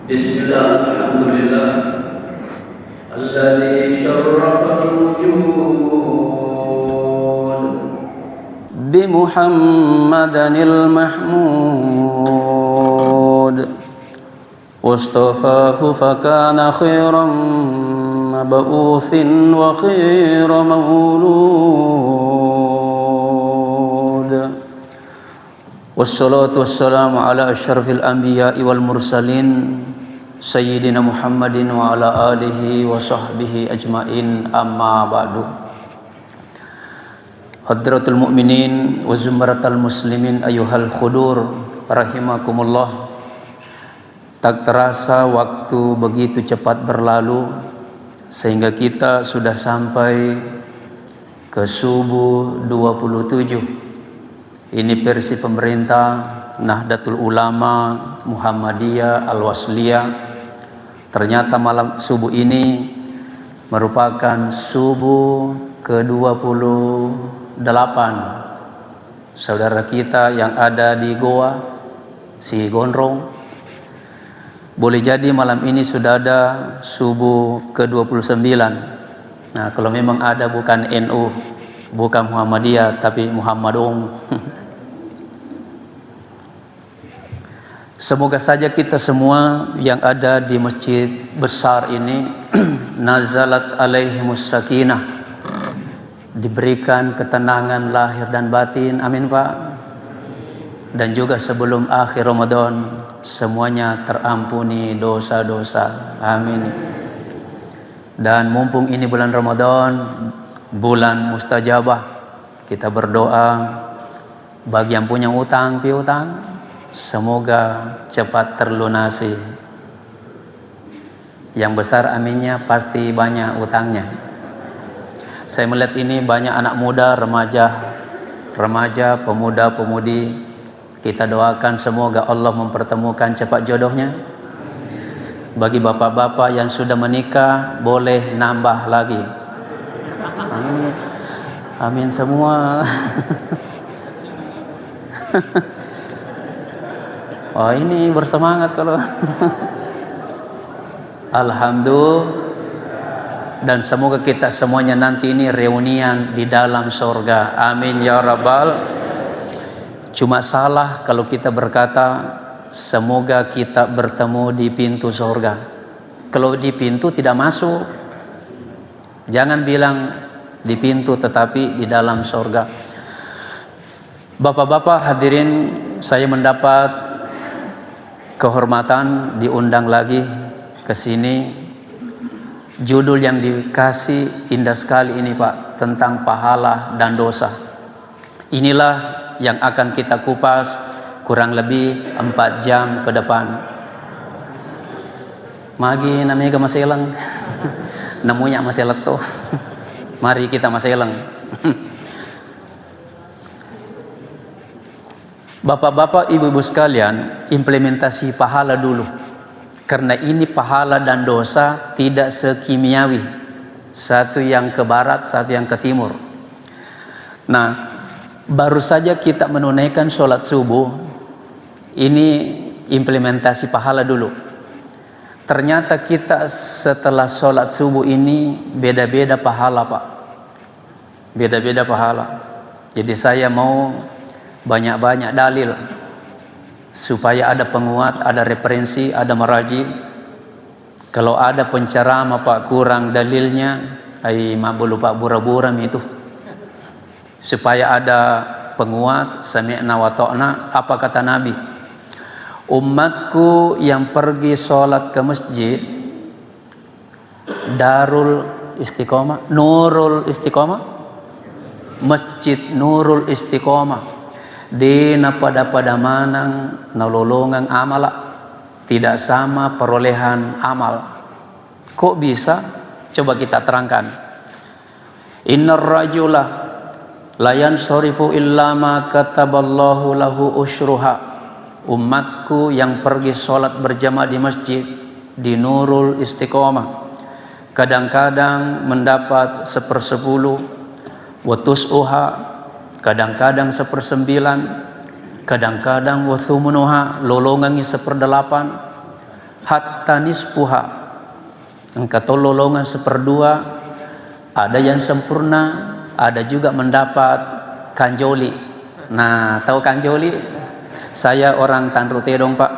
بسم الله الحمد لله الذي شرف الوجود بمحمد المحمود واصطفاه فكان خيرا مبعوث وخير مولود والصلاة والسلام على أشرف الأنبياء والمرسلين سيدنا محمد وعلى آله وصحبه أجمعين أما بعد. Hadratul mu'minin wa zumratal muslimin ayyuhal khudur rahimakumullah. Tak terasa waktu begitu cepat berlalu sehingga kita sudah sampai ke subuh 27. Ini versi pemerintah Nahdlatul Ulama Muhammadiyah Al-Wasliyah. Ternyata malam subuh ini merupakan subuh ke-28 saudara kita yang ada di Goa Si Gondrong. Boleh jadi malam ini sudah ada subuh ke-29. Nah, kalau memang ada bukan NU, bukan Muhammadiyah, tapi Muhammadong. Semoga saja kita semua yang ada di masjid besar ini nazalat alaihimus sakinah, diberikan ketenangan lahir dan batin, amin Pak. Dan juga sebelum akhir Ramadan semuanya terampuni dosa-dosa, amin. Dan mumpung ini bulan Ramadan, bulan mustajabah, kita berdoa bagi yang punya utang piutang, semoga cepat terlunasi. Yang besar aminnya, pasti banyak utangnya. Saya melihat ini banyak anak muda, remaja, pemuda-pemudi. Kita doakan semoga Allah mempertemukan cepat jodohnya. Bagi bapak-bapak yang sudah menikah, boleh nambah lagi. Amin, amin semua. Oh, ini bersemangat kalau. Alhamdulillah. Dan semoga kita semuanya nanti ini reunian di dalam sorga, amin ya rabbal. Cuma salah kalau kita berkata semoga kita bertemu di pintu sorga. Kalau di pintu tidak masuk, jangan bilang di pintu tetapi di dalam sorga. Bapak-bapak hadirin, saya mendapat kehormatan diundang lagi ke sini. Judul yang dikasih indah sekali ini Pak, tentang pahala dan dosa. Inilah yang akan kita kupas kurang lebih 4 jam ke depan. Magi namanya masih hilang. Namunya masih leto. Mari kita masih hilang. Bapak-bapak, ibu-ibu sekalian, implementasi pahala dulu. Karena ini pahala dan dosa tidak sekimiawi. Satu yang ke barat, satu yang ke timur. Nah, baru saja kita menunaikan sholat subuh. Ini implementasi pahala dulu. Ternyata kita setelah sholat subuh ini beda-beda pahala Pak. Beda-beda pahala. Jadi saya mau banyak-banyak dalil supaya ada penguat, ada referensi, ada maraji. Kalau ada penceramah Pak kurang dalilnya, mabulu Pak buram itu. Supaya ada penguat, sami'na wa ta'na. Apa kata Nabi? Umatku yang pergi sholat ke masjid Darul Istiqomah, Nurul Istiqomah, Masjid Nurul Istiqomah, dina pada manang nalolongang amala, tidak sama perolehan amal. Kok bisa? Coba kita terangkan. Innar rajula la yansarifu illa ma kataballahu lahu usyruha. Umatku yang pergi sholat berjamaah di masjid di Nurul Istiqomah kadang-kadang mendapat 1/10, wa tus'uha kadang-kadang 1/9, kadang-kadang wathumunuha lolongannya 1/8, hatta nispuha, engkau tololongan seperdua. Ada yang sempurna, ada juga mendapat kanjoli. Nah, tahu kanjoli? Saya orang Tanru Tedong Pak,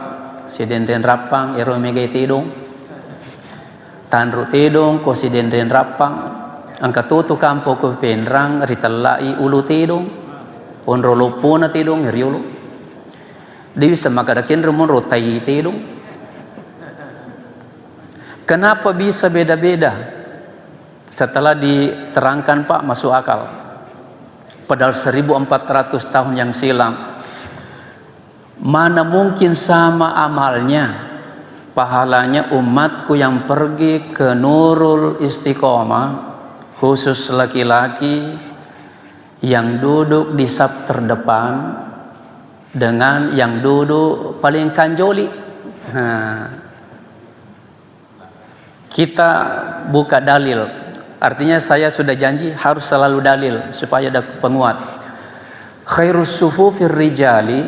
sidenden Rapang, ero megai Tedong. Tanru Tedong, ko sidenden Rapang, angka tutu kampo ko penrang, ritalai ulu Tedong, onrolo pona Tedong, riolo. Dia bisa makadakin rumon rotai Tedong. Kenapa bisa beda-beda? Setelah diterangkan Pak, masuk akal. Padahal 1400 tahun yang silam, mana mungkin sama amalnya, pahalanya umatku yang pergi ke Nurul Istiqomah, khusus laki-laki yang duduk di saf terdepan dengan yang duduk paling kanjoli. Kita buka dalil. Artinya saya sudah janji harus selalu dalil supaya ada penguat. Khairus sufufir rijali,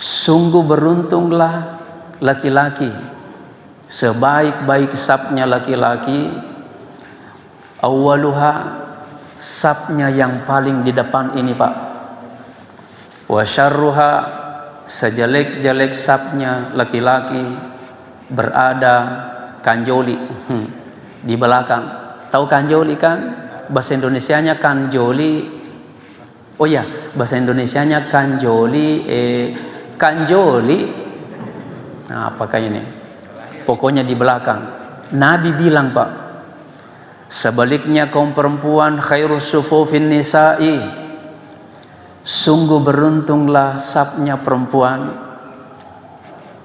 sungguh beruntunglah laki-laki, sebaik-baik safnya laki-laki, awwaluha, safnya yang paling di depan ini Pak, wa syarruha, sejelek-jelek safnya laki-laki berada kanjoli di belakang. Tahu kanjoli kan? Bahasa Indonesianya kanjoli. Oh ya, bahasa Indonesianya kanjoli, kanjoli. Nah, apakah ini? Pokoknya di belakang. Nabi bilang Pak, sebaliknya kaum perempuan khairus sufufin nisa'i, sungguh beruntunglah safnya perempuan,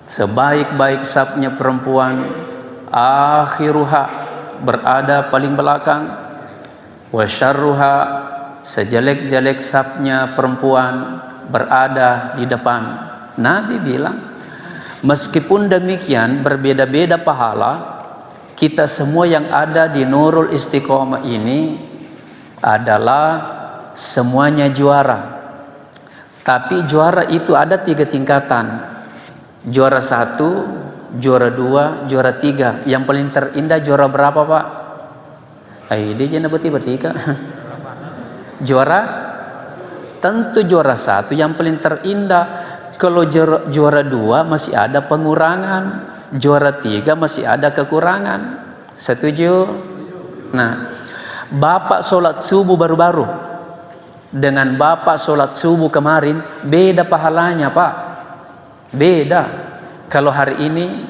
sebaik-baik safnya perempuan, akhiruha, berada paling belakang, wa syarruha, sejelek-jelek safnya perempuan berada di depan. Nabi bilang, meskipun demikian berbeda-beda pahala, kita semua yang ada di Nurul Istiqomah ini adalah semuanya juara. Tapi juara itu ada 3 tingkatan. Juara 1, juara 2, juara 3. Yang paling terindah juara berapa Pak? Dia jangan beti-betika. Juara? Tentu juara 1 yang paling terindah. Kalau juara 2 masih ada pengurangan, juara 3 masih ada kekurangan. Setuju? Nah, Bapak sholat subuh baru-baru dengan Bapak sholat subuh kemarin beda pahalanya Pak. Beda. Kalau hari ini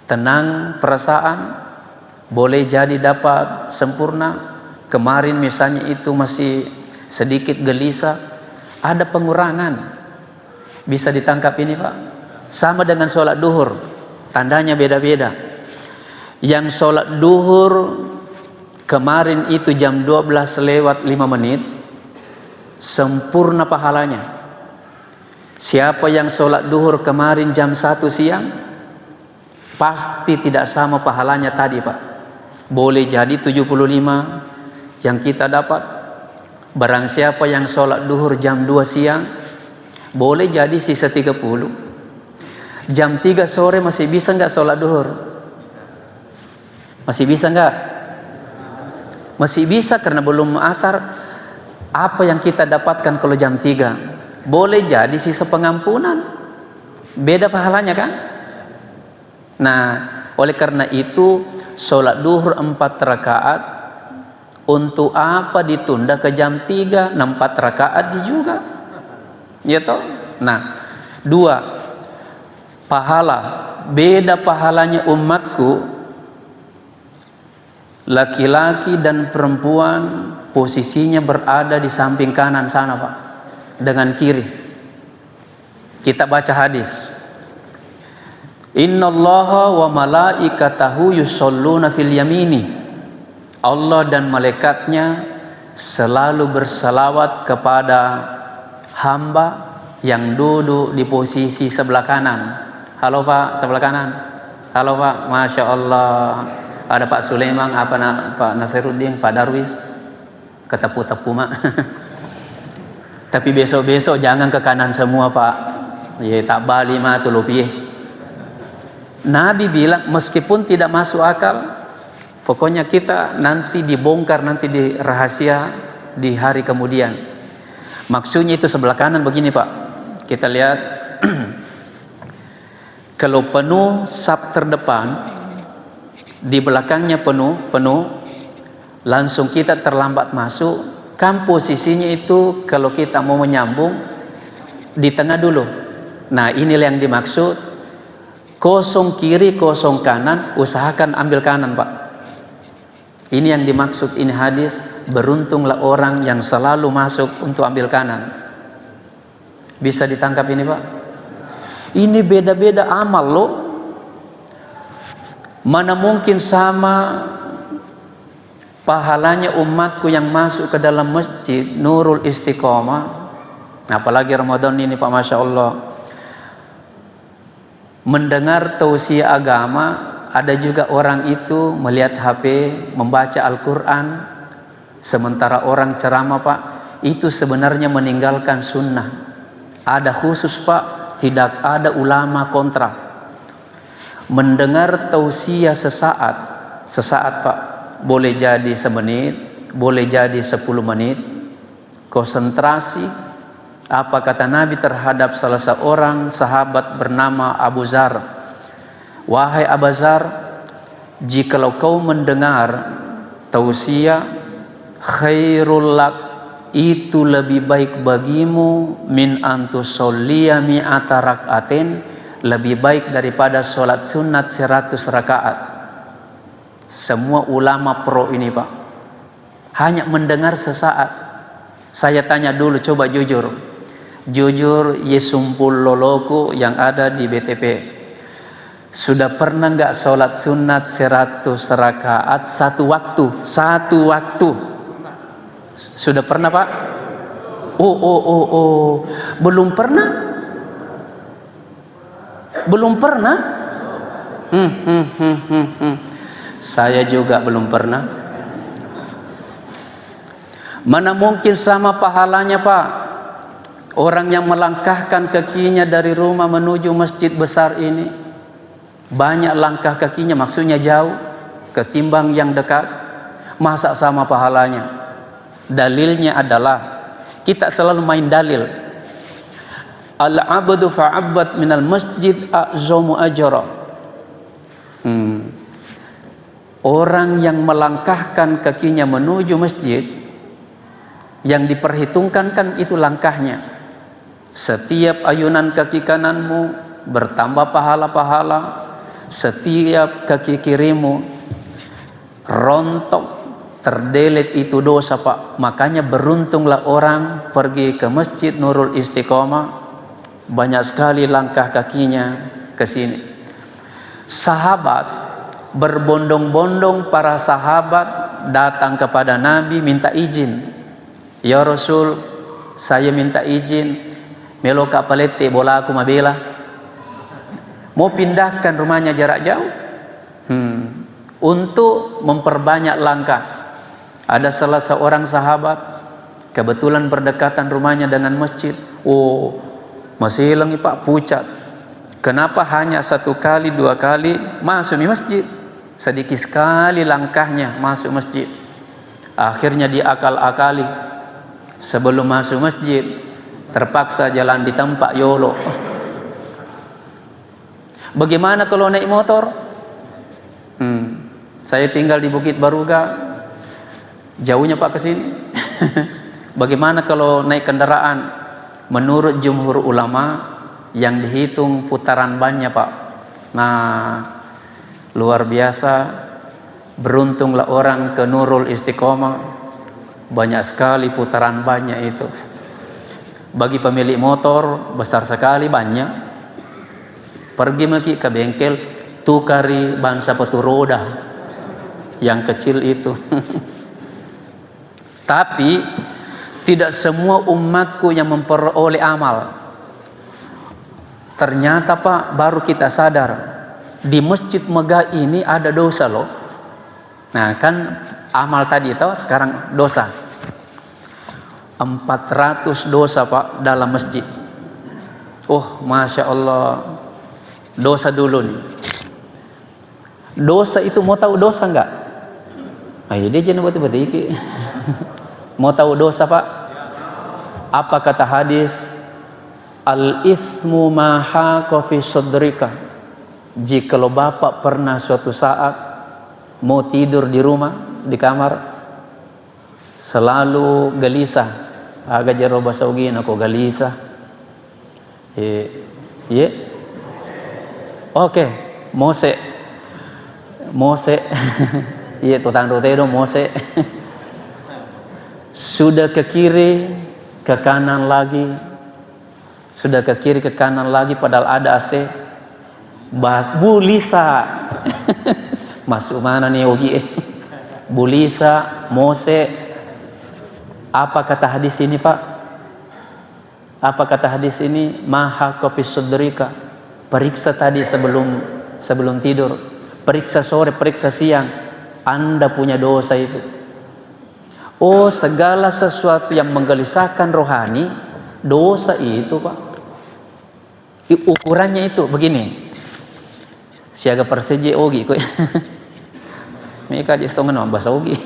tenang perasaan, boleh jadi dapat sempurna. Kemarin misalnya itu masih sedikit gelisah, ada pengurangan. Bisa ditangkap ini Pak. Sama dengan sholat duhur, tandanya beda-beda. Yang sholat duhur kemarin itu jam 12 lewat 5 menit, sempurna pahalanya. Siapa yang sholat duhur kemarin jam 1 siang, pasti tidak sama pahalanya tadi Pak. Boleh jadi 75 yang kita dapat. Barang siapa yang sholat duhur jam 2 siang, boleh jadi sisa 30. Jam 3 sore masih bisa nggak sholat duhur? Masih bisa nggak? Masih bisa karena belum asar. Apa yang kita dapatkan kalau jam 3? Boleh jadi sisa pengampunan. Beda pahalanya kan? Nah, oleh karena itu sholat duhur 4 rakaat, untuk apa ditunda ke jam 3? 4 rakaat juga. Ya toh? Nah, 2, pahala. Beda pahalanya umatku, laki-laki dan perempuan posisinya berada di samping kanan sana Pak, dengan kiri. Kita baca hadis, innallaha wa malaikatahu yusholluna fil yamini, Allah dan malaikatnya selalu berselawat kepada hamba yang duduk di posisi sebelah kanan. Halo Pak, sebelah kanan. Halo Pak, Masya Allah. Ada Pak Sulaiman, Pak Nasiruddin, Pak Darwis, ketepu-tepu mak. Tapi besok-besok jangan ke kanan semua Pak. Ya tak bali mah tu lebih. Nabi bilang meskipun tidak masuk akal, pokoknya kita nanti dibongkar, nanti dirahasia di hari kemudian. Maksudnya itu sebelah kanan begini Pak, kita lihat kalau penuh saf terdepan, di belakangnya penuh, langsung kita terlambat masuk, kan posisinya itu kalau kita mau menyambung di tengah dulu. Nah inilah yang dimaksud, kosong kiri kosong kanan, usahakan ambil kanan Pak. Ini yang dimaksud, ini hadis, beruntunglah orang yang selalu masuk untuk ambil kanan. Bisa ditangkap ini Pak? Ini beda-beda amal loh. Mana mungkin sama pahalanya umatku yang masuk ke dalam masjid Nurul Istiqomah, apalagi Ramadan ini Pak, Masya Allah, mendengar tausiah agama. Ada juga orang itu melihat HP, membaca Al-Quran, sementara orang ceramah Pak, itu sebenarnya meninggalkan sunnah. Ada khusus Pak, tidak ada ulama kontra. Mendengar tausiah sesaat Pak, boleh jadi semenit, boleh jadi 10 menit, konsentrasi. Apa kata Nabi terhadap salah seorang sahabat bernama Abu Zar? Wahai Abu Zar, jikalau kau mendengar tausiah, khairul lak, itu lebih baik bagimu min antusolliya mi'ata rak'atin, lebih baik daripada sholat sunat 100 rakaat. Semua ulama pro ini Pak, hanya mendengar sesaat. Saya tanya dulu, coba jujur Yesumpul Loloku yang ada di BTP, sudah pernah nggak sholat sunat 100 rakaat satu waktu? Sudah pernah Pak? Oh, belum pernah? Saya juga belum pernah. Mana mungkin sama pahalanya Pak, orang yang melangkahkan kakinya dari rumah menuju masjid besar ini, banyak langkah kakinya, maksudnya jauh ketimbang yang dekat, masa sama pahalanya? Dalilnya adalah, kita selalu main dalil, al-abdu fa'abbad minal masjid a'zamu ajra. Orang yang melangkahkan kakinya menuju masjid, yang diperhitungkan kan itu langkahnya. Setiap ayunan kaki kananmu bertambah pahala-pahala, setiap kaki kirimu rontok, terdelet itu dosa Pak. Makanya beruntunglah orang pergi ke masjid Nurul Istiqomah, banyak sekali langkah kakinya ke sini. Sahabat berbondong-bondong, para sahabat datang kepada Nabi minta izin, ya Rasul, saya minta izin melo kapalete bola aku mabela, mau pindahkan rumahnya jarak jauh, untuk memperbanyak langkah. Ada salah seorang sahabat kebetulan berdekatan rumahnya dengan masjid. Oh, masih hilang Pak, pucat. Kenapa hanya 1 kali 2 kali masuk di masjid? Sedikit sekali langkahnya masuk masjid. Akhirnya diakal-akali, sebelum masuk masjid terpaksa jalan di tempat yolo. Bagaimana kalau naik motor? Saya tinggal di Bukit Baruga, jauhnya Pak ke sini. Bagaimana kalau naik kendaraan? Menurut jumhur ulama yang dihitung putaran bannya Pak. Nah, luar biasa, beruntunglah orang ke Nurul Istiqomah, banyak sekali putaran bannya itu. Bagi pemilik motor besar sekali banyak. Pergi maki ke bengkel, tukari ban sepatu roda yang kecil itu. Tapi tidak semua umatku yang memperoleh amal. Ternyata Pak, baru kita sadar di Masjid Megah ini ada dosa loh. Nah kan amal tadi itu, sekarang dosa. 400 dosa Pak dalam masjid. Oh Masya Allah, dosa dulu nih. Dosa itu mau tahu dosa enggak? Ayo dia jangan betul-betul. Mau tahu dosa Pak? Apa kata hadis? Al-ithmu ma haqa fi sadrika. Jikalau Bapak pernah suatu saat mau tidur di rumah, di kamar, selalu gelisah. Agak jero bahasa ugin aku gelisah. Oke, Mose. Iya, tutang rotedo Mose. Sudah ke kiri, ke kanan lagi. Sudah ke kiri, ke kanan lagi padahal ada AC. Bulisa. Masuk mana nih Ogi? Bulisa, Mose. Apa kata hadis ini, Pak? Apa kata hadis ini? Maha kopis sodrika. Periksa tadi sebelum tidur. Periksa sore, periksa siang. Anda punya dosa itu. Oh, segala sesuatu yang menggelisahkan rohani, dosa itu, Pak. Ukurannya itu begini. Siaga perseje Ogi kok. Mereka di stongan bahasa Ogi.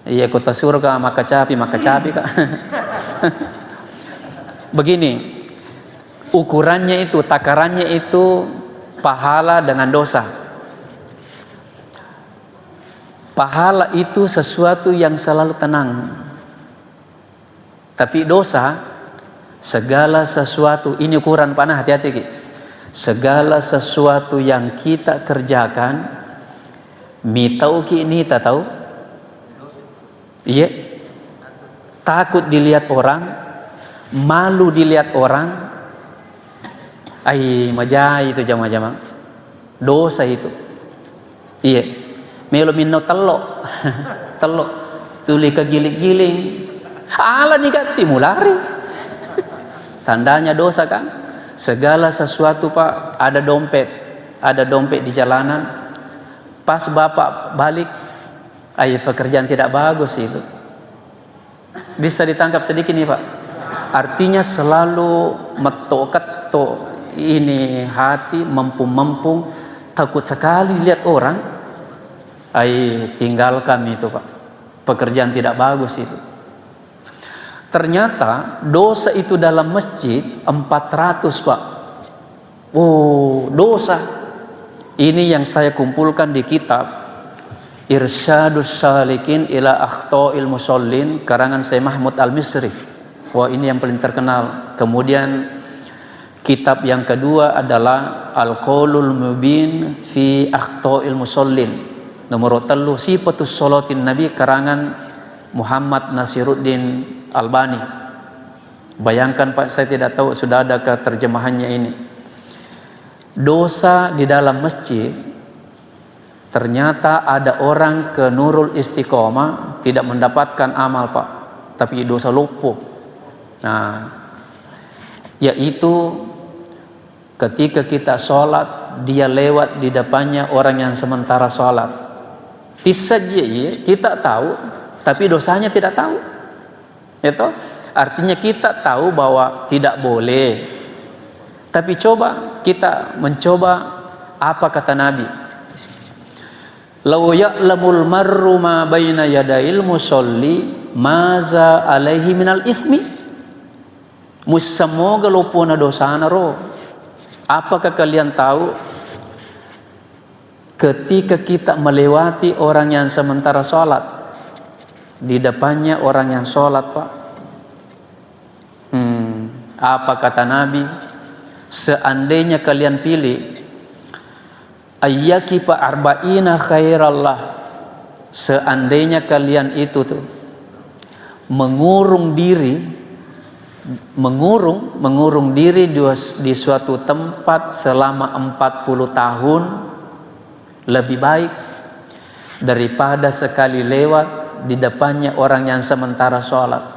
Iya, kota surga maka capi Kak. Begini. Ukurannya itu, takarannya itu pahala dengan dosa. Pahala itu sesuatu yang selalu tenang. Tapi dosa, segala sesuatu, ini ukuran panah, hati-hati Ki. Segala sesuatu yang kita kerjakan, mitau Ki ini tak tahu? Iya. Takut dilihat orang, malu dilihat orang. Ai majai itu jama-jama. Dosa itu. Iya. Melo minno telok. Telok. Tuli kegiling-giling. Ala nikati mulari. Tandanya dosa kan? Segala sesuatu Pak, ada dompet di jalanan. Pas Bapak balik, pekerjaan tidak bagus itu. Bisa ditangkap sedikit nih Pak. Artinya selalu metok-ketok ini hati mempung-mempung, takut sekali lihat orang. Tinggalkan itu Pak. Pekerjaan tidak bagus itu. Ternyata dosa itu dalam masjid 400 Pak. Oh, dosa. Ini yang saya kumpulkan di kitab Irsyadus Salikin ila Akhta'il Musallin karangan Syekh Mahmud Al-Misri. Wah, ini yang paling terkenal. Kemudian kitab yang kedua adalah Al-Qaulul Mubin fi Akhta'il Musallin. Nomor 3 Sifatus Shalatin Nabi karangan Muhammad Nasiruddin Albani. Bayangkan Pak, saya tidak tahu sudah adakah terjemahannya ini. Dosa di dalam masjid, ternyata ada orang ke Nurul Istiqomah tidak mendapatkan amal Pak, tapi dosa lumpuh. Nah, yaitu ketika kita sholat, dia lewat di depannya orang yang sementara sholat. Tisajiyah kita tahu, tapi dosanya tidak tahu. Itu artinya kita tahu bahwa tidak boleh, tapi kita mencoba. Apa kata Nabi? Lau ya'lamul marru ma baina yadail musolli maza alaihi minal ismi. Musamoga lopona dosana ro. Apakah kalian tahu ketika kita melewati orang yang sementara sholat, di depannya orang yang sholat Pak. Apa kata Nabi? Seandainya kalian pilih ayyakifa arba'ina khairallah, seandainya kalian itu tuh mengurung diri di suatu tempat selama 40 tahun, lebih baik daripada sekali lewat di depannya orang yang sementara sholat.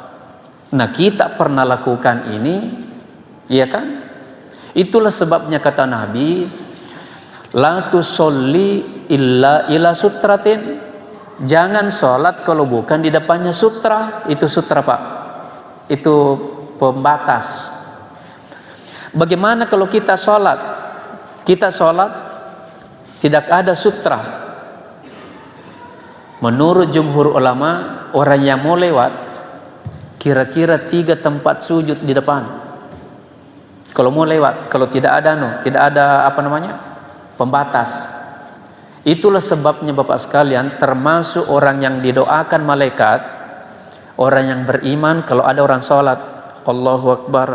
Nah, kita pernah lakukan ini, iya kan? Itulah sebabnya kata Nabi, la tusolli illa ila sutratin. Jangan sholat kalau bukan di depannya sutra. Itu sutra Pak. Itu pembatas. Bagaimana kalau kita sholat? Kita sholat tidak ada sutra. Menurut jumhur ulama, orang yang mau lewat kira-kira 3 tempat sujud di depan. Kalau mau lewat, kalau tidak ada pembatas. Itulah sebabnya Bapak sekalian, termasuk orang yang didoakan malaikat, orang yang beriman, kalau ada orang sholat, Allahu Akbar,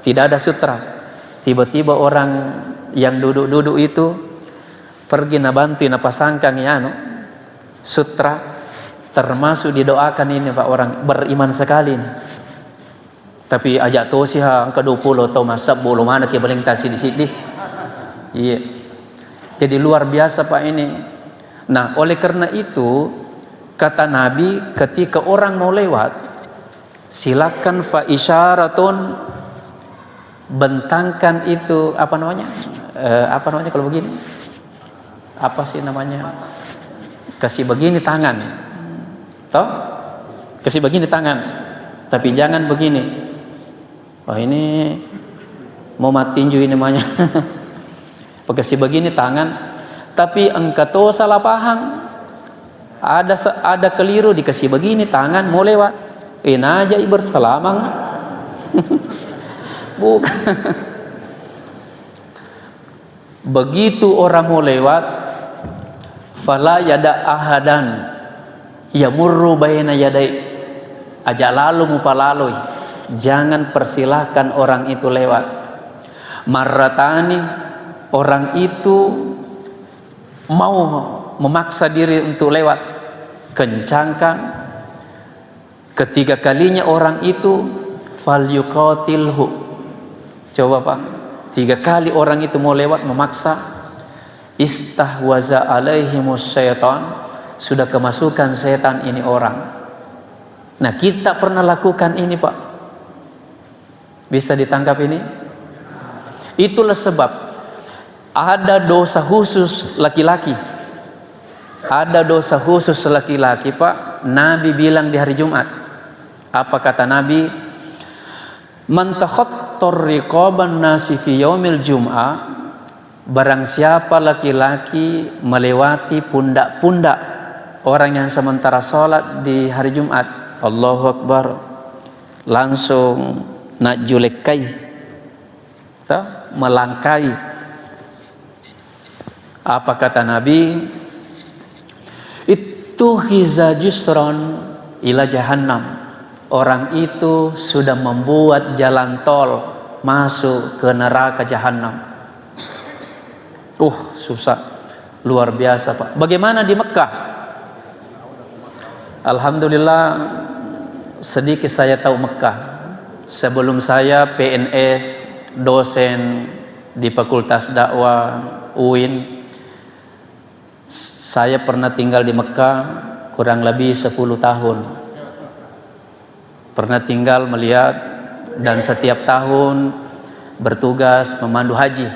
tidak ada sutra. Tiba-tiba orang yang duduk-duduk itu pergi bantu pasangkan sutra, termasuk didoakan ini Pak, orang beriman sekali ini. Tapi ajak tu sih ke-20 atau masa belum mana ke paling tasi di sini. Iya. Jadi luar biasa Pak ini. Nah, oleh karena itu kata Nabi, ketika orang mau lewat, silakan fa isyaratun, bentangkan itu kalau begini. Apa sih namanya? Kasih begini tangan. Toh? Kasih begini tangan. Tapi jangan begini. Wah, ini mau mati tinju ini namanya. Kasih begini tangan, tapi engkau salah paham. Ada keliru, dikasih begini tangan mau lewat. Aja berselamang. Bukan. Begitu orang mau lewat, fala yada ahadan yamurru baina yadai, ajak lalu mupalalui, jangan persilahkan orang itu lewat. Marratani, orang itu mau memaksa diri untuk lewat, kencangkan. Ketiga kalinya orang itu falyuqatilhu. Coba Pak, 3 kali orang itu mau lewat memaksa, istahwaza alaihimus syaitan, sudah kemasukan setan ini orang. Nah, kita pernah lakukan ini Pak. Bisa ditangkap ini? Itulah sebab ada dosa khusus laki-laki. Ada dosa khusus laki-laki Pak. Nabi bilang di hari Jumat, apa kata Nabi? Man takhattar riqaban nasi fi yaumil jum'ah, barang siapa laki-laki melewati pundak-pundak orang yang sementara sholat di hari Jumat, Allahu Akbar, langsung nak julekai, melangkai. Apa kata Nabi? Itu hiza jusron ila jahannam. Orang itu sudah membuat jalan tol masuk ke neraka jahannam. Susah. Luar biasa Pak. Bagaimana di Mekah? Alhamdulillah sedikit saya tahu Mekah. Sebelum saya PNS, dosen di Fakultas Dakwah UIN, saya pernah tinggal di Mekah kurang lebih 10 tahun. Pernah tinggal melihat dan setiap tahun bertugas memandu haji.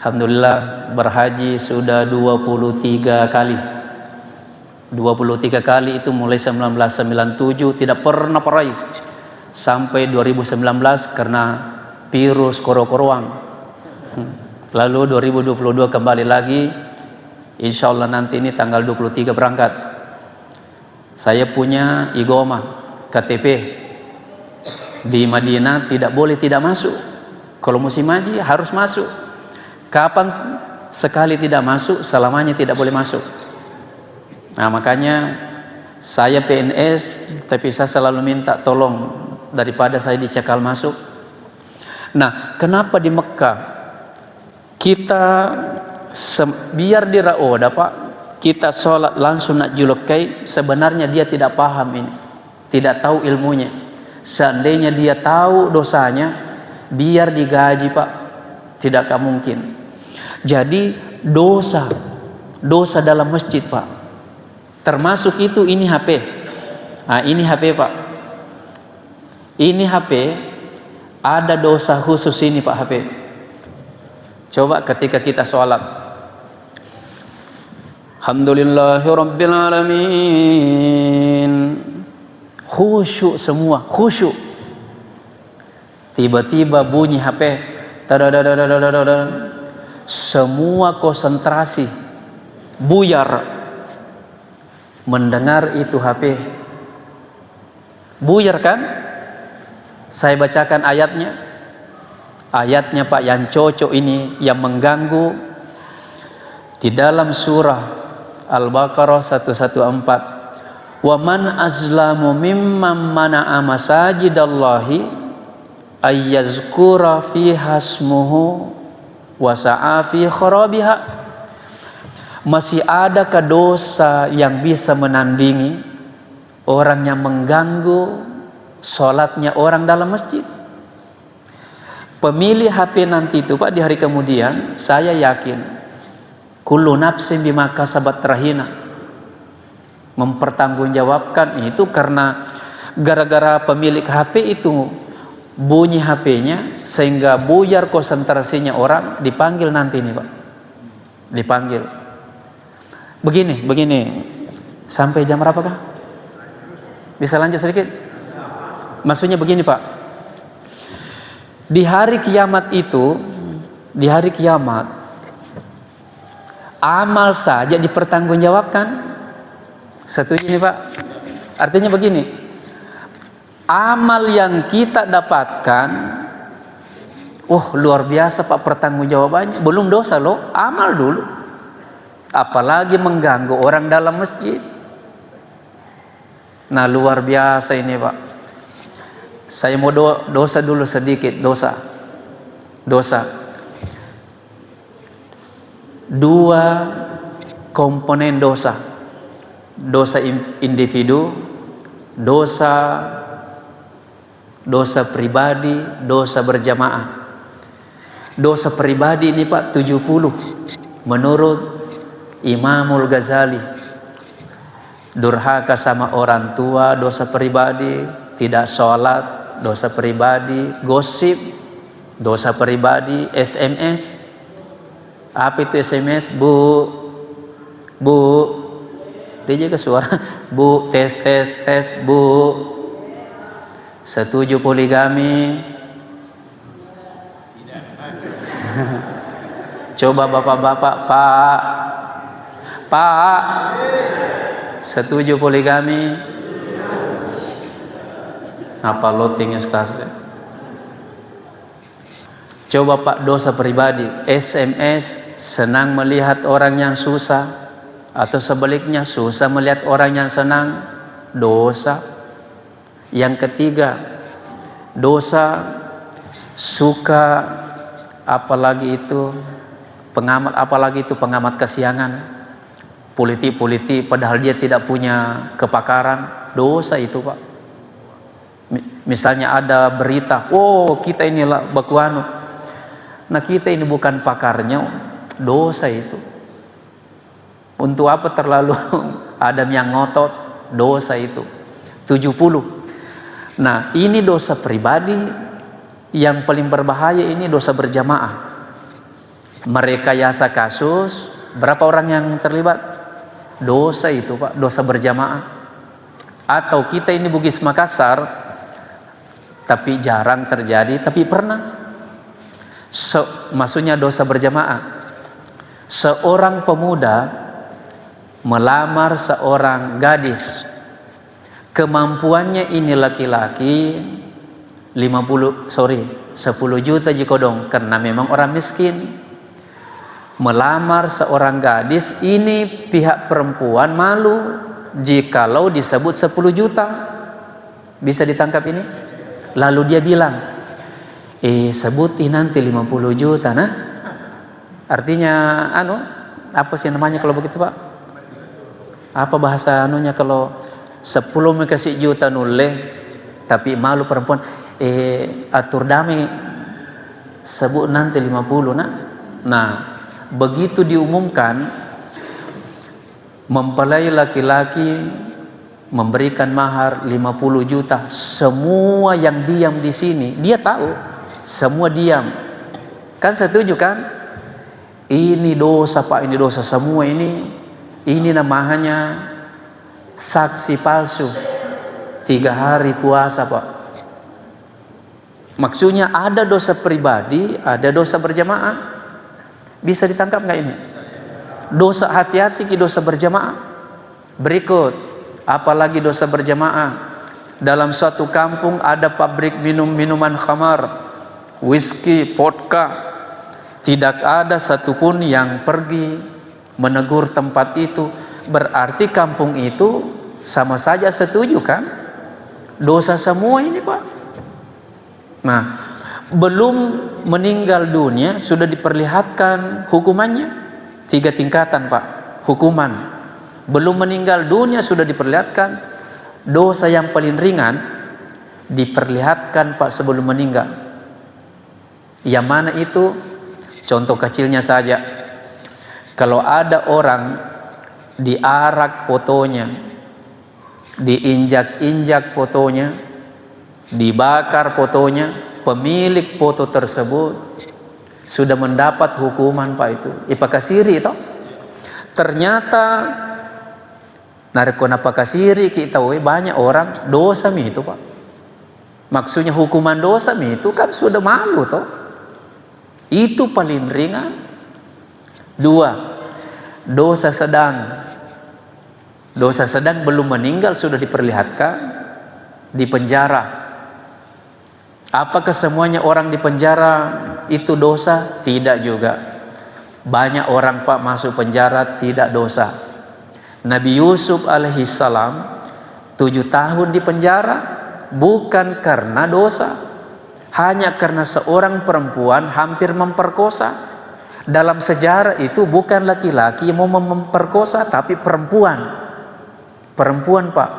Alhamdulillah berhaji sudah 23 kali. 23 kali itu mulai 1997 tidak pernah peraih. Sampai 2019 karena virus koro-koroang. Lalu 2022 kembali lagi. Insya Allah nanti ini tanggal 23 berangkat. Saya punya igoma, KTP di Madinah, tidak boleh tidak masuk. Kalau musim haji harus masuk. Kapan sekali tidak masuk, selamanya tidak boleh masuk. Nah, makanya saya PNS, tapi saya selalu minta tolong daripada saya dicekal masuk. Nah, kenapa di Mekah kita biar di Raoda Pak, kita sholat langsung nak julukai, sebenarnya dia tidak paham ini, tidak tahu ilmunya. Seandainya dia tahu dosanya, biar digaji Pak, tidakkah mungkin. Jadi dosa dalam masjid Pak, termasuk itu ini HP. Nah, ini HP Pak, ini HP, ada dosa khusus ini Pak HP. Coba ketika kita sholat, alhamdulillahirabbil alamin, khusyuk semua, khusyuk. Tiba-tiba bunyi HP, semua konsentrasi buyar mendengar itu HP. Buyar kan? Saya bacakan ayatnya. Ayatnya Pak yang cocok ini, yang mengganggu, di dalam surah Al-Baqarah 114. Wa man azlamu mimman mana'a masajidallahi ayyazkura fiha ismuhu wa sa'a fi kharabiha. Masih adakah dosa yang bisa menandingi orang yang mengganggu sholatnya orang dalam masjid? Pemilih HP nanti itu Pak, di hari kemudian, saya yakin kullu nafsin bima kasabat rahina, mempertanggungjawabkan itu, karena gara-gara pemilik HP itu bunyi HP-nya sehingga buyar konsentrasinya orang, dipanggil nanti nih Pak, dipanggil. Begini, sampai jam berapakah? Bisa lanjut sedikit? Maksudnya begini Pak, di hari kiamat itu, di hari kiamat, amal saja dipertanggungjawabkan. Setuju nih Pak? Artinya begini, amal yang kita dapatkan, luar biasa Pak pertanggungjawabannya. Belum dosa loh, amal dulu. Apalagi mengganggu orang dalam masjid. Nah luar biasa ini Pak. Saya mau dosa dulu sedikit, dosa. Dua komponen dosa. Dosa individu, dosa pribadi, dosa berjamaah. Dosa pribadi ini Pak 70 menurut Imamul Ghazali. Durhaka sama orang tua dosa pribadi, tidak sholat dosa pribadi, gosip dosa pribadi, SMS. Apa itu SMS? Bu DJ ke suara. Bu, tes Bu. Setuju poligami? Coba bapak-bapak, Pak, setuju poligami? Apa loting Ustaz? Coba Pak, dosa pribadi, SMS, senang melihat orang yang susah, atau sebaliknya susah melihat orang yang senang, dosa. Yang ketiga, dosa suka, apalagi itu pengamat kesiangan, politik padahal dia tidak punya kepakaran, dosa itu Pak. Misalnya ada berita, kita inilah bakuanu, nah kita ini bukan pakarnya, dosa itu. Untuk apa terlalu Adam yang ngotot, dosa itu 70. Nah ini dosa pribadi. Yang paling berbahaya ini dosa berjamaah. Merekayasa kasus, berapa orang yang terlibat? Dosa itu Pak, dosa berjamaah. Atau kita ini Bugis Makassar, tapi jarang terjadi, tapi pernah. Maksudnya dosa berjamaah. Seorang pemuda melamar seorang gadis. Kemampuannya ini laki-laki 10 juta jikodong, karena memang orang miskin. Melamar seorang gadis, ini pihak perempuan malu jikalau disebut 10 juta. Bisa ditangkap ini? Lalu dia bilang, sebutin nanti 50 juta nah. Artinya apa sih namanya kalau begitu Pak? Apa bahasa anunya kalau 10 kasih juta noleh, tapi malu perempuan, atur damai sebut nanti 50 nah. Nah begitu diumumkan, mempelai laki-laki memberikan mahar 50 juta. Semua yang diam di sini, dia tahu, semua diam. Kan setuju kan? Ini dosa Pak, ini dosa semua ini namanya saksi palsu. 3 hari puasa Pak. Maksudnya ada dosa pribadi, ada dosa berjamaah. Bisa ditangkap nggak ini? Dosa, hati-hati ki dosa berjamaah. Berikut, apalagi dosa berjamaah. Dalam suatu kampung ada pabrik minuman khamar, whisky, vodka. Tidak ada satupun yang pergi menegur tempat itu. Berarti kampung itu sama saja setuju kan? Dosa semua ini Pak. Nah, belum meninggal dunia sudah diperlihatkan hukumannya. 3 tingkatan Pak, hukuman. Belum meninggal dunia sudah diperlihatkan. Dosa yang paling ringan diperlihatkan Pak sebelum meninggal. Yang mana itu? Contoh kecilnya saja, kalau ada orang diarak fotonya, diinjak-injak fotonya, dibakar fotonya, pemilik foto tersebut sudah mendapat hukuman Pak itu. Ipakasiri itu. Ternyata narikona pakasiri kita banyak orang dosa mi itu Pak. Maksudnya hukuman dosa mi itu kan sudah malu toh. Itu paling ringan. 2, dosa sedang. Dosa sedang belum meninggal sudah diperlihatkan di penjara. Apakah semuanya orang di penjara itu dosa? Tidak juga. Banyak orang Pak masuk penjara tidak dosa. Nabi Yusuf alaihissalam 7 tahun di penjara bukan karena dosa. Hanya karena seorang perempuan hampir memperkosa. Dalam sejarah itu bukan laki-laki yang mau memperkosa, tapi perempuan. Perempuan Pak.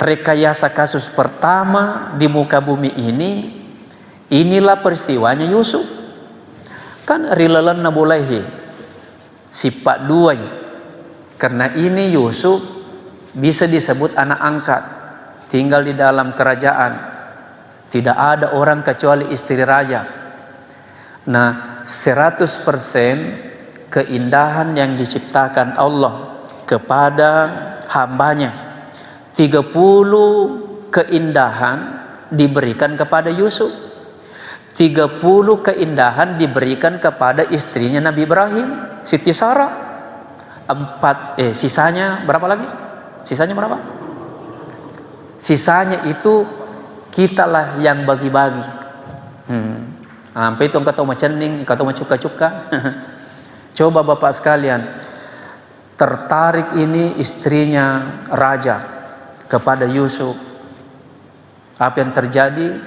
Rekayasa kasus pertama di muka bumi ini, inilah peristiwanya Yusuf. Kan rilalan nabulaihi, sifat 2. Karena ini Yusuf bisa disebut anak angkat, tinggal di dalam kerajaan. Tidak ada orang kecuali istri raja. Nah, 100% keindahan yang diciptakan Allah kepada hambanya. 30 keindahan diberikan kepada Yusuf. 30 keindahan diberikan kepada istrinya Nabi Ibrahim, Siti Sarah. 4 sisanya berapa lagi? Sisanya berapa? Sisanya itu kitalah yang bagi-bagi. Sampai itu engkau tahu macening, engkau tahu macuka-cuka. Coba Bapak sekalian, tertarik ini istrinya raja kepada Yusuf. Apa yang terjadi?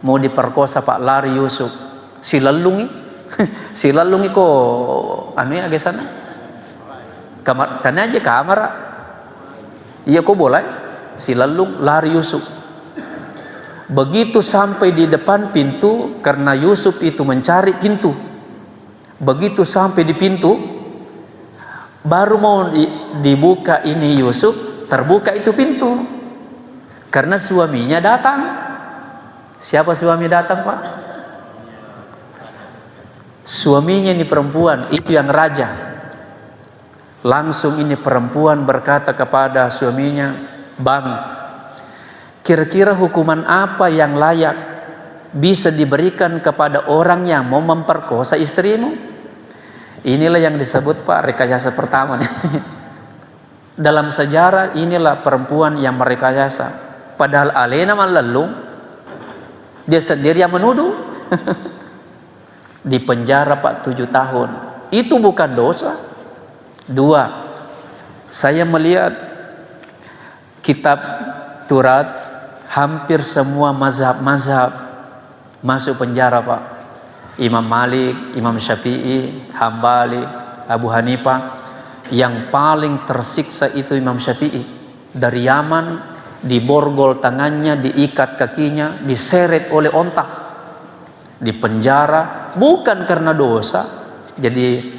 Mau diperkosa Pak, lari Yusuf. Si lelungi, si lelungi kok anu ya sana. Kamar, tanya aja kamar. Iya kok boleh? Si lelung lari Yusuf. Begitu sampai di depan pintu, karena Yusuf itu mencari pintu. Begitu sampai di pintu, baru mau dibuka ini Yusuf, terbuka itu pintu. Karena suaminya datang. Siapa suami datang Pak? Suaminya ini perempuan, itu yang raja. Langsung ini perempuan berkata kepada suaminya, "Bang, kira-kira hukuman apa yang layak bisa diberikan kepada orang yang mau memperkosa istrimu?" Inilah yang disebut Pak rekayasa pertama nih. Dalam sejarah inilah perempuan yang merekayasa. Padahal alena malalung, dia sendiri yang menuduh. Di penjara Pak 7 tahun. Itu bukan dosa. 2, saya melihat kitab Turat, hampir semua mazhab-mazhab masuk penjara Pak. Imam Malik, Imam Syafi'i, Hambali, Abu Hanifah. Yang paling tersiksa itu Imam Syafi'i. Dari Yaman, diborgol tangannya, diikat kakinya, diseret oleh onta, di penjara bukan karena dosa. Jadi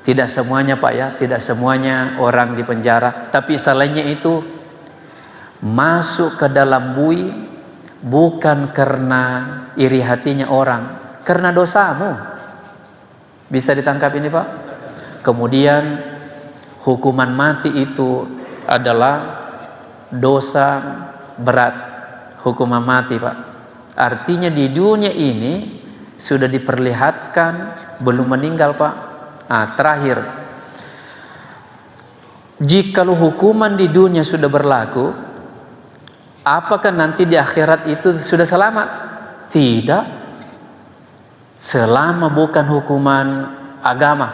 tidak semuanya Pak ya, tidak semuanya orang di penjara, tapi salahnya itu masuk ke dalam bui bukan karena iri hatinya orang, karena dosamu. Bisa ditangkap ini Pak. Kemudian hukuman mati itu adalah dosa berat. Hukuman mati Pak, artinya di dunia ini sudah diperlihatkan, belum meninggal Pak. Terakhir, jikalau hukuman di dunia sudah berlaku, apakah nanti di akhirat itu sudah selamat? Tidak, selama bukan hukuman agama.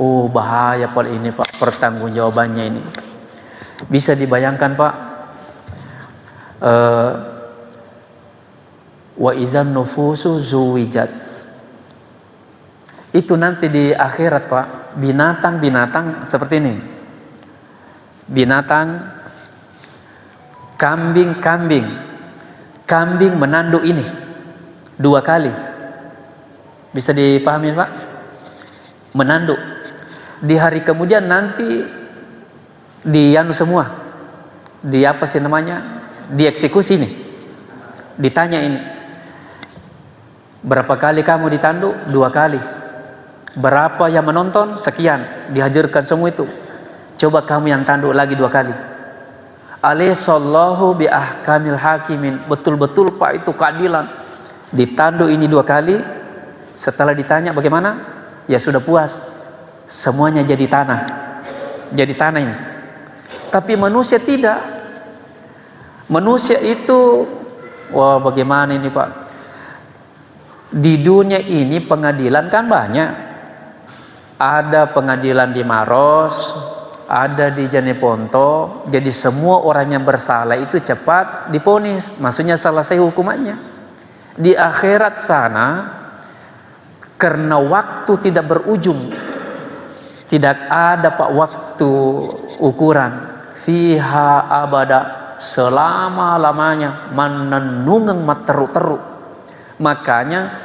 Oh bahaya Pak ini Pak, pertanggungjawabannya ini. Bisa dibayangkan Pak, wa idzan nufusu zuwijat. Itu nanti di akhirat Pak, binatang-binatang seperti ini. Binatang, kambing menanduk ini 2 kali. Bisa dipahami Pak? Menanduk. Di hari kemudian nanti dianu semua. Di apa sih namanya? Dieksekusi nih. Ditanya ini, berapa kali kamu ditanduk? 2 kali. Berapa yang menonton? Sekian. Dihadirkan semua itu. Coba kamu yang tanduk lagi 2 kali. Alaihissallahu bi ahkamil hakimin. Betul-betul Pak itu keadilan. Ditanduk ini 2 kali. Setelah ditanya bagaimana? Ya sudah puas. Semuanya jadi tanah. Jadi tanah ini. Tapi manusia tidak. Manusia itu, wah bagaimana ini Pak? Di dunia ini pengadilan kan banyak. Ada pengadilan di Maros, ada di Jeneponto. Jadi semua orang yang bersalah itu cepat diponis, maksudnya selesai hukumannya. Di akhirat sana, karena waktu tidak berujung, tidak ada Pak waktu ukuran, fiha abada, selama-lamanya, manenungang materu-teru. Makanya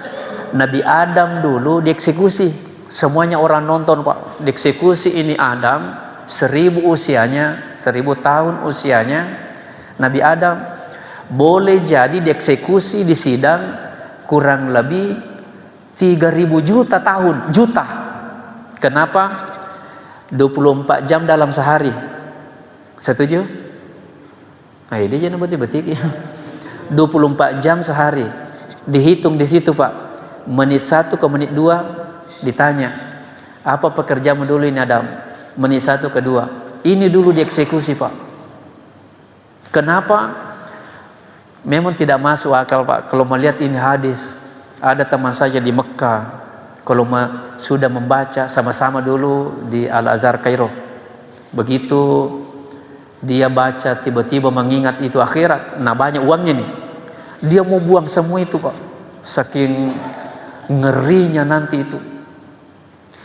Nabi Adam dulu dieksekusi, semuanya orang nonton Pak, dieksekusi ini Adam, 1000 usianya, 1000 tahun usianya. Nabi Adam boleh jadi dieksekusi di sidang kurang lebih 3000 juta tahun. Kenapa? 24 jam dalam sehari. Setuju? Ini jangan betik-betik ya. 24 jam sehari. Dihitung di situ Pak. Menit 1 ke menit 2 ditanya, apa pekerjaanmu dulu ini Adam? Menit 1 ke 2. Ini dulu dieksekusi Pak. Kenapa? Memang tidak masuk akal Pak. Kalau melihat ini hadis, ada teman saya di Mekah, kalau sudah membaca sama-sama dulu di Al-Azhar Kairo, begitu dia baca tiba-tiba mengingat itu akhirat, nah banyak uangnya nih, dia mau buang semua itu Pak, saking ngerinya nanti itu.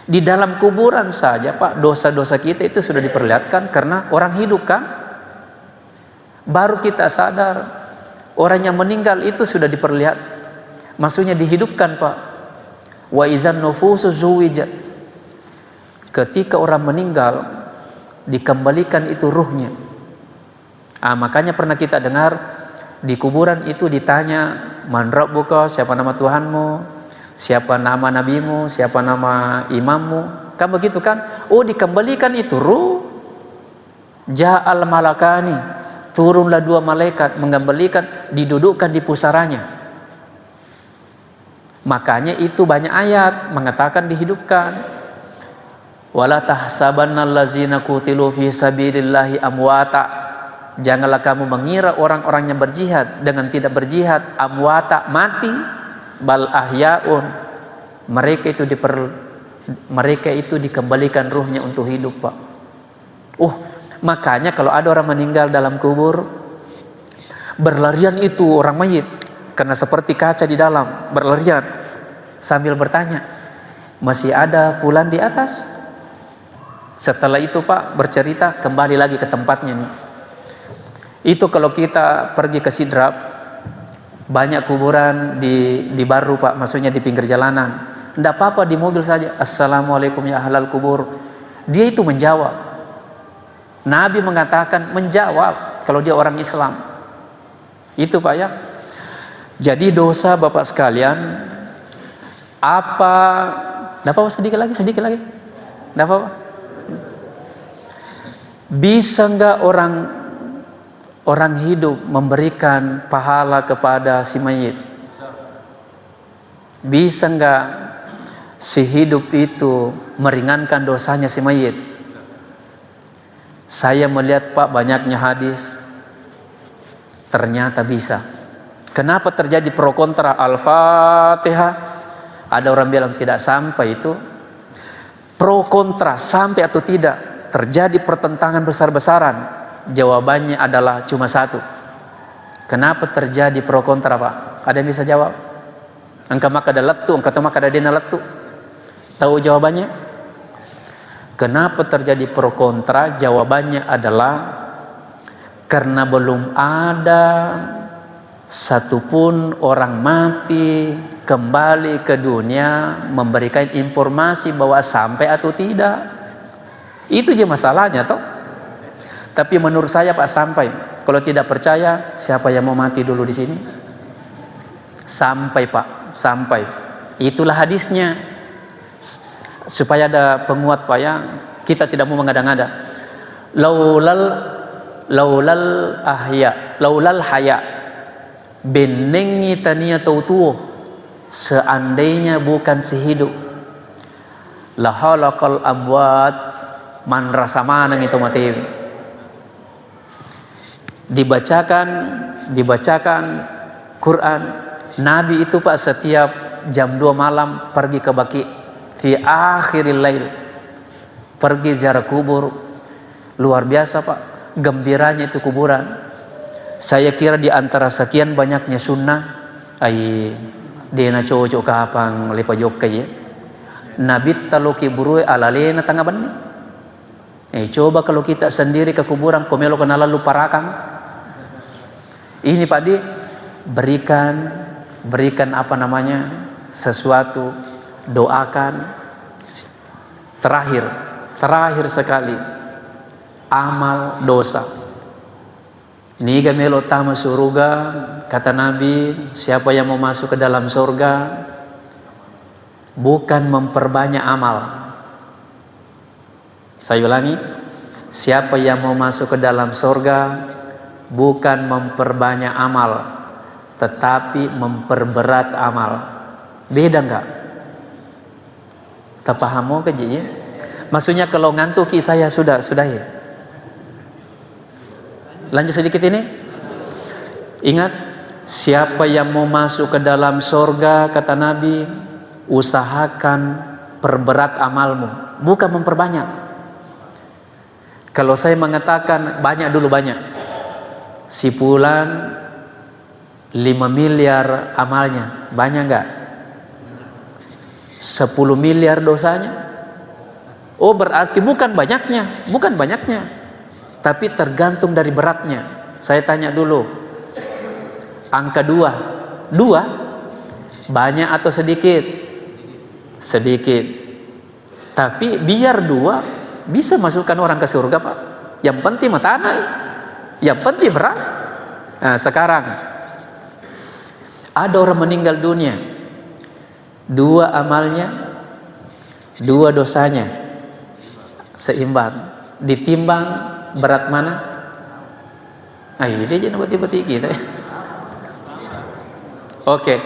Di dalam kuburan saja Pak, dosa-dosa kita itu sudah diperlihatkan karena orang hidup kan, baru kita sadar orang yang meninggal itu sudah diperlihat, maksudnya dihidupkan Pak. Wa idzan nufusu zuwijat. Ketika orang meninggal dikembalikan itu ruhnya. Makanya pernah kita dengar di kuburan itu ditanya, man rabbuka, siapa nama Tuhanmu, siapa nama nabimu, siapa nama imammu, kan begitu kan? Oh dikembalikan itu ruh. Ja'al malakani, turunlah 2 malaikat mengembalikan, didudukkan di pusaranya. Makanya itu banyak ayat mengatakan dihidupkan. Wala tahsabannallazina qutilu fi sabilillahi amwata. Janganlah kamu mengira orang-orang yang berjihad dengan tidak berjihad amwata, mati, bal ahyaun. Mereka itu dikembalikan ruhnya untuk hidup Pak. Makanya kalau ada orang meninggal dalam kubur, berlarian itu orang mayit, karena seperti kaca di dalam, berlarian sambil bertanya, masih ada fulan di atas? Setelah itu Pak bercerita kembali lagi ke tempatnya nih. Itu kalau kita pergi ke Sidrap, banyak kuburan di baru Pak, maksudnya di pinggir jalanan. Tidak apa-apa, di mobil saja, assalamualaikum ya ahlal kubur. Dia itu menjawab. Nabi mengatakan menjawab kalau dia orang Islam. Itu Pak ya. Jadi dosa Bapak sekalian, tidak apa-apa, sedikit lagi. Tidak apa-apa. Bisa enggak orang hidup memberikan pahala kepada si mayit? Bisa nggak si hidup itu meringankan dosanya si mayit? Saya melihat Pak banyaknya hadis, ternyata bisa. Kenapa terjadi pro kontra? Al-Fatihah, ada orang bilang tidak sampai itu. Pro kontra sampai atau tidak, terjadi pertentangan besar-besaran. Jawabannya adalah cuma satu. Kenapa terjadi pro kontra Pak? Ada yang bisa jawab? Engkau maka ada letu, engkau maka ada dina letu. Tahu jawabannya? Kenapa terjadi pro kontra? Jawabannya adalah karena belum ada satupun orang mati kembali ke dunia memberikan informasi bahwa sampai atau tidak. Itu aja masalahnya toh. Tapi menurut saya Pak sampai. Kalau tidak percaya, siapa yang mau mati dulu di sini? Sampai Pak, sampai. Itulah hadisnya. Supaya ada penguat Pak ya, kita tidak mau mengada-ngada. Laulal haya benengi tania tautuh, seandainya bukan si hidup, la halaqal amwat, man rasa manang itu mati. Dibacakan Quran, Nabi itu Pak setiap jam 2 malam pergi ke Baqi fi akhiril lail, pergi ziarah kubur. Luar biasa Pak, gembiranya itu kuburan. Saya kira di antara sekian banyaknya sunnah ai dena cocok kapang lepa jokka ya, Nabi taloki burue alalena tangga bani. Coba kalau kita sendiri ke kuburan komelo kena lalu parakang. Ini Pak Di, berikan apa namanya, sesuatu, doakan. Terakhir sekali, amal dosa. Ini gamelo utama surga, kata Nabi, siapa yang mau masuk ke dalam surga bukan memperbanyak amal. Saya ulangi, siapa yang mau masuk ke dalam surga bukan memperbanyak amal, tetapi memperberat amal. Beda enggak? Tak paham mau ke ya? Maksudnya kalau ngantuki saya sudah ya. Lanjut sedikit ini. Ingat, siapa yang mau masuk ke dalam surga, kata Nabi, usahakan perberat amalmu, bukan memperbanyak. Kalau saya mengatakan banyak dulu banyak. Si fulan 5 miliar amalnya, banyak enggak? 10 miliar dosanya. Oh berarti bukan banyaknya, tapi tergantung dari beratnya. Saya tanya dulu, angka 2 banyak atau sedikit? Sedikit. Tapi biar 2 bisa masukkan orang ke surga Pak. Yang penting matana, yang penting berat. Nah sekarang ada orang meninggal dunia, 2 amalnya, 2 dosanya seimbang, ditimbang berat mana? Ini dia tiba-tiba kita. Oke,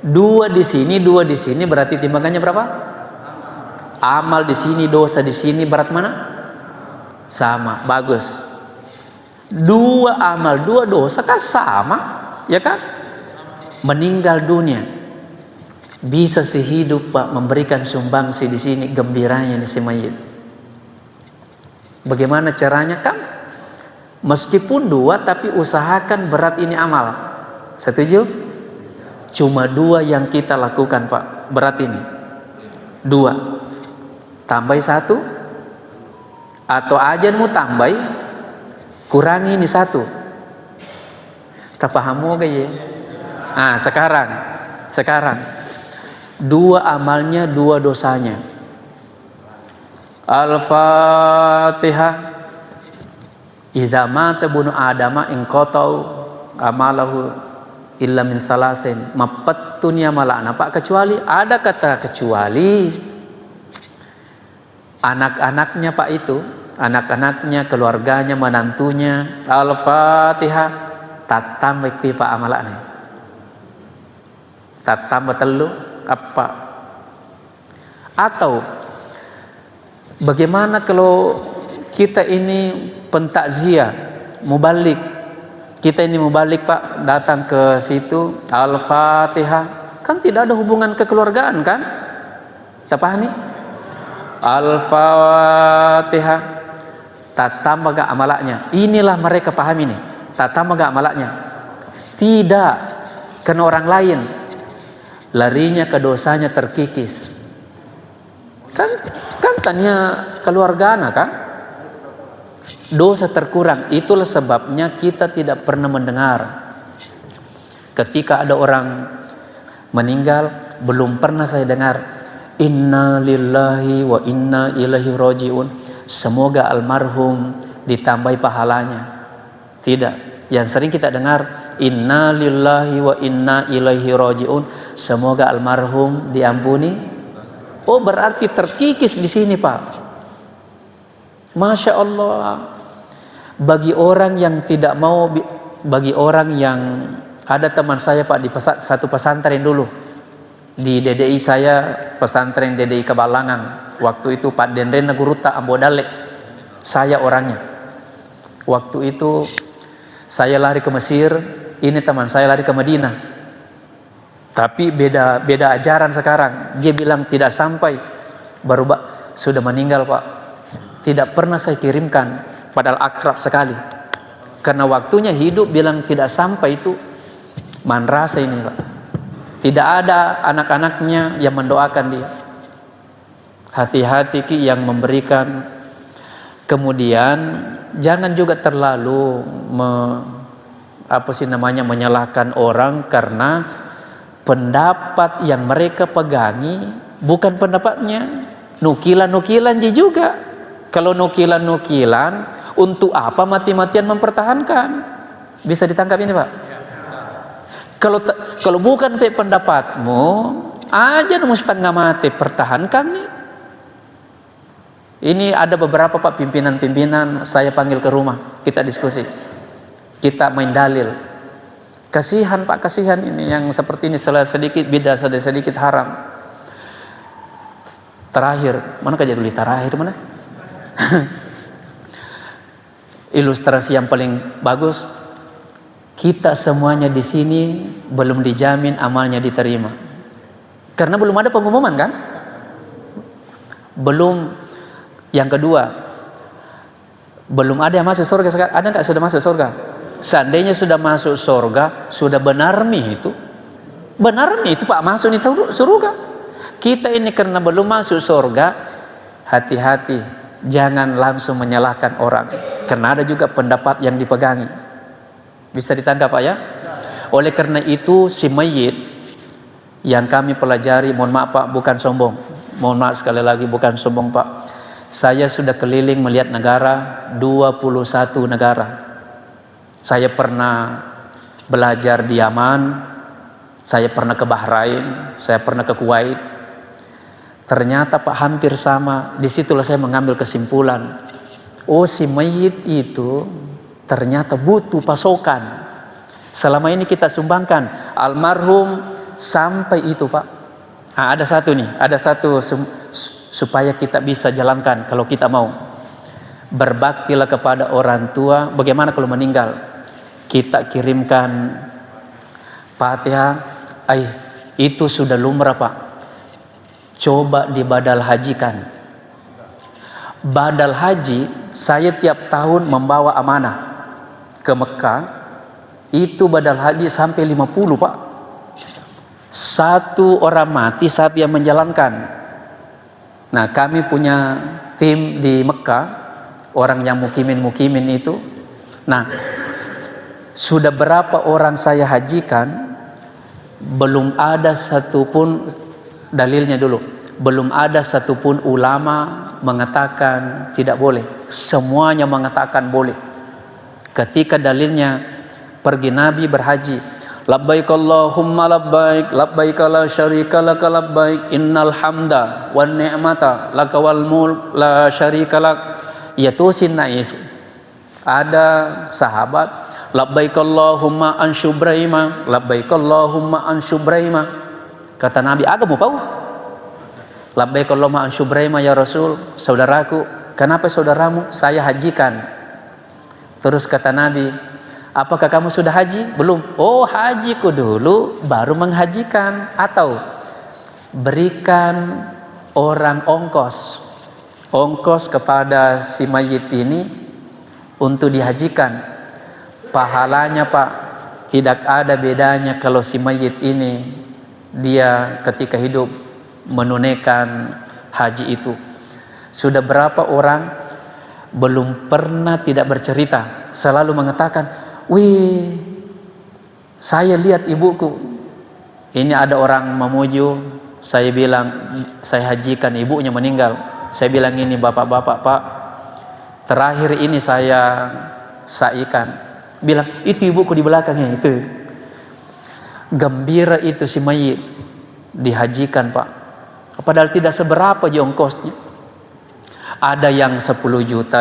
2 di sini, 2 di sini, berarti timbangannya berapa? Amal di sini, dosa di sini, berat mana? Sama, bagus. 2 amal, 2 dosa kan sama, ya kan? Meninggal dunia, bisa si hidup Pak memberikan sumbangsi di sini, gembiranya di si mayit. Bagaimana caranya kan? Meskipun 2 tapi usahakan berat ini amal. Setuju? Cuma 2 yang kita lakukan Pak, berat ini 2. Tambah 1 atau ajanmu tambah, kurangi ini 1. Tak paham mau gak ya? Nah sekarang 2 amalnya, 2 dosanya. Al-Fatihah. Idza mata bunu adama in qatau amalahu illa min salasin mapattunya malana. Pak, kecuali ada kata kecuali, anak-anaknya Pak itu, anak-anaknya, keluarganya, menantunya. Al-Fatihah tatam iki Pak amalane. Tatam telu apa? Atau bagaimana kalau kita ini pentakziah, mubalik, kita ini mubalik Pak, datang ke situ, Al-Fatihah, kan tidak ada hubungan kekeluargaan kan? Kita pahami? Al-Fatihah, tatama gak amalaknya. Inilah mereka pahami nih, tatama gak amalaknya. Tidak, karena orang lain larinya ke dosanya terkikis. Kan tanya keluargana kan? Dosa terkurang. Itulah sebabnya kita tidak pernah mendengar ketika ada orang meninggal, belum pernah saya dengar inna lillahi wa inna ilaihi rajiun, semoga almarhum ditambahi pahalanya. Tidak. Yang sering kita dengar inna lillahi wa inna ilaihi rajiun, semoga almarhum diampuni. Oh, berarti terkikis di sini Pak. Masya Allah. Bagi orang yang tidak mau, bagi orang yang, ada teman saya Pak di satu pesantren dulu di DDI, saya pesantren DDI Kebalangan. Waktu itu Pak Denrena Guruta Ambodale, saya orangnya. Waktu itu saya lari ke Mesir, ini teman saya lari ke Madinah. Tapi beda ajaran sekarang. Dia bilang tidak sampai, baru sudah meninggal Pak. Tidak pernah saya kirimkan, padahal akrab sekali. Karena waktunya hidup bilang tidak sampai itu manrasa ini Pak. Tidak ada anak-anaknya yang mendoakan dia. Hati-hati Ki yang memberikan. Kemudian jangan juga terlalu menyalahkan orang karena pendapat yang mereka pegangi bukan pendapatnya, nukilan-nukilan juga. Kalau nukilan-nukilan, untuk apa mati-matian mempertahankan? Bisa ditangkap ini Pak? Kalau bukan pendapatmu, aja setengah mati pertahankan nih. Ini ada beberapa Pak pimpinan-pimpinan saya panggil ke rumah, kita diskusi, kita main dalil. Kasihan Pak, kasihan ini yang seperti ini, sedikit beda, sedikit haram. Terakhir, mana kejadian terakhir mana? Ilustrasi yang paling bagus, kita semuanya di sini belum dijamin amalnya diterima, karena belum ada pengumuman kan? Belum. Yang kedua, belum ada yang masuk surga sekarang. Ada nggak sudah masuk surga? Seandainya sudah masuk surga, sudah benar nih itu. Benar nih itu Pak, masuk di surga. Kita ini karena belum masuk surga, hati-hati, jangan langsung menyalahkan orang, karena ada juga pendapat yang dipegangi. Bisa ditangkap Pak ya? Oleh karena itu si mayit yang kami pelajari, mohon maaf Pak, bukan sombong. Mohon maaf sekali lagi, bukan sombong Pak. Saya sudah keliling melihat negara, 21 negara. Saya pernah belajar di Yaman, saya pernah ke Bahrain, saya pernah ke Kuwait. Ternyata Pak hampir sama. Disitulah saya mengambil kesimpulan, oh si mayit itu ternyata butuh pasokan. Selama ini kita sumbangkan almarhum sampai itu Pak. Nah, ada satu supaya kita bisa jalankan kalau kita mau. Berbaktilah kepada orang tua. Bagaimana kalau meninggal? Kita kirimkan Fatihah. Itu sudah lumrah Pak. Coba dibadal hajikan. Badal haji, saya tiap tahun membawa amanah ke Mekah. Itu badal haji sampai 50 Pak. Satu orang mati saat dia menjalankan. Nah, kami punya tim di Mekah, orang yang mukimin itu. Nah, sudah berapa orang saya hajikan, belum ada satupun, dalilnya dulu, belum ada satupun ulama mengatakan tidak boleh. Semuanya mengatakan boleh. Ketika dalilnya, pergi Nabi berhaji, labbaik Allahumma labbaik, labbaik la syarika laka labbaik, innal hamda wan ni'mata laka wal mulk la syarika lak. Ya tusin nais. Ada sahabat, labbaik Allahumma an syubraima, labbaik Allahumma an syubraima. Kata Nabi, agamu pau? Labbaik Allahumma an syubraima ya Rasul, saudaraku. Kenapa saudaramu? Saya hajikan. Terus kata Nabi, apakah kamu sudah haji? Belum. Oh, hajiku dulu baru menghajikan. Atau berikan orang ongkos kepada si mayit ini untuk dihajikan. Pahalanya Pak, tidak ada bedanya kalau si mayit ini dia ketika hidup menunaikan haji itu. Sudah berapa orang belum pernah tidak bercerita, selalu mengatakan, wih, saya lihat ibuku. Ini ada orang memuju, saya bilang, saya hajikan, ibunya meninggal. Saya bilang ini, bapak-bapak, Pak, terakhir ini saya saikan. Bilang, itu ibuku di belakangnya itu. Gembira itu si mayit dihajikan, Pak. Padahal tidak seberapa aja ongkosnya. Ada yang 10.500.000,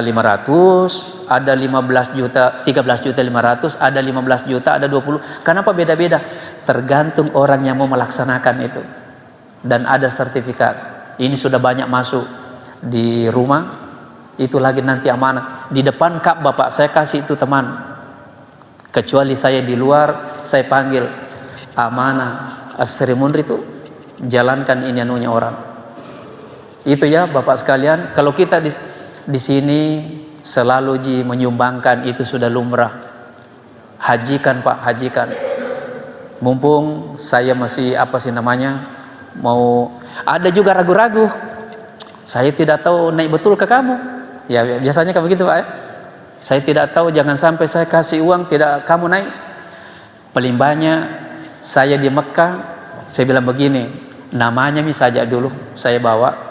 ada 15 juta, 13.500.000, ada 15 juta, ada 20. Kenapa beda-beda? Tergantung orang yang mau melaksanakan itu. Dan ada sertifikat. Ini sudah banyak masuk di rumah. Itu lagi nanti amanah. Di depan Ka'bah Pak, saya kasih itu teman. Kecuali saya di luar, saya panggil amanah as-ceremony itu, jalankan ini anunya orang. Itu ya Bapak sekalian, kalau kita di sini selalu menyumbangkan, itu sudah lumrah. Hajikan Pak, hajikan. Mumpung saya masih mau ada juga ragu-ragu. Saya tidak tahu naik betul ke kamu. Ya biasanya kayak begitu Pak ya. Saya tidak tahu, jangan sampai saya kasih uang tidak kamu naik. Paling banyak saya di Mekah, saya bilang begini, namanya saja dulu saya bawa.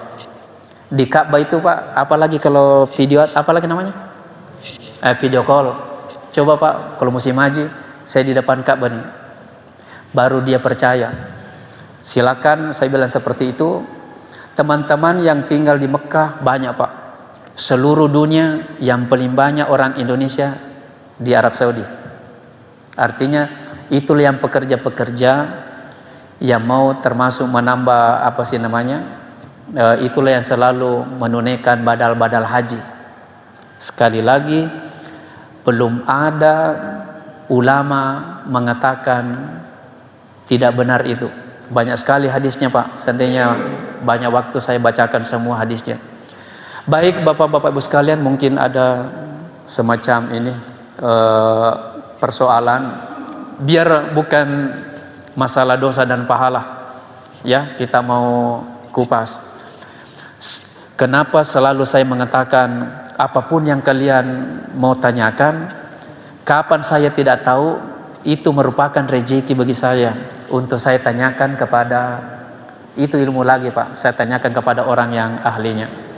Di Ka'bah itu Pak, apalagi kalau video, apalagi namanya? Video call. Coba Pak, kalau musim haji, saya di depan Ka'bah nih. Baru dia percaya. Silakan, saya bilang seperti itu. Teman-teman yang tinggal di Mekah banyak Pak. Seluruh dunia yang paling banyak orang Indonesia di Arab Saudi. Artinya itulah yang pekerja-pekerja yang mau termasuk menambah itulah yang selalu menunaikan badal-badal haji. Sekali lagi, belum ada ulama mengatakan tidak benar itu. Banyak sekali hadisnya Pak, seandainya banyak waktu saya bacakan semua hadisnya. Baik Bapak-Bapak Ibu sekalian, mungkin ada semacam ini persoalan, biar bukan masalah dosa dan pahala ya, kita mau kupas. Kenapa selalu saya mengatakan apapun yang kalian mau tanyakan, kapan saya tidak tahu, itu merupakan rezeki bagi saya untuk saya tanyakan kepada, itu ilmu lagi Pak, saya tanyakan kepada orang yang ahlinya.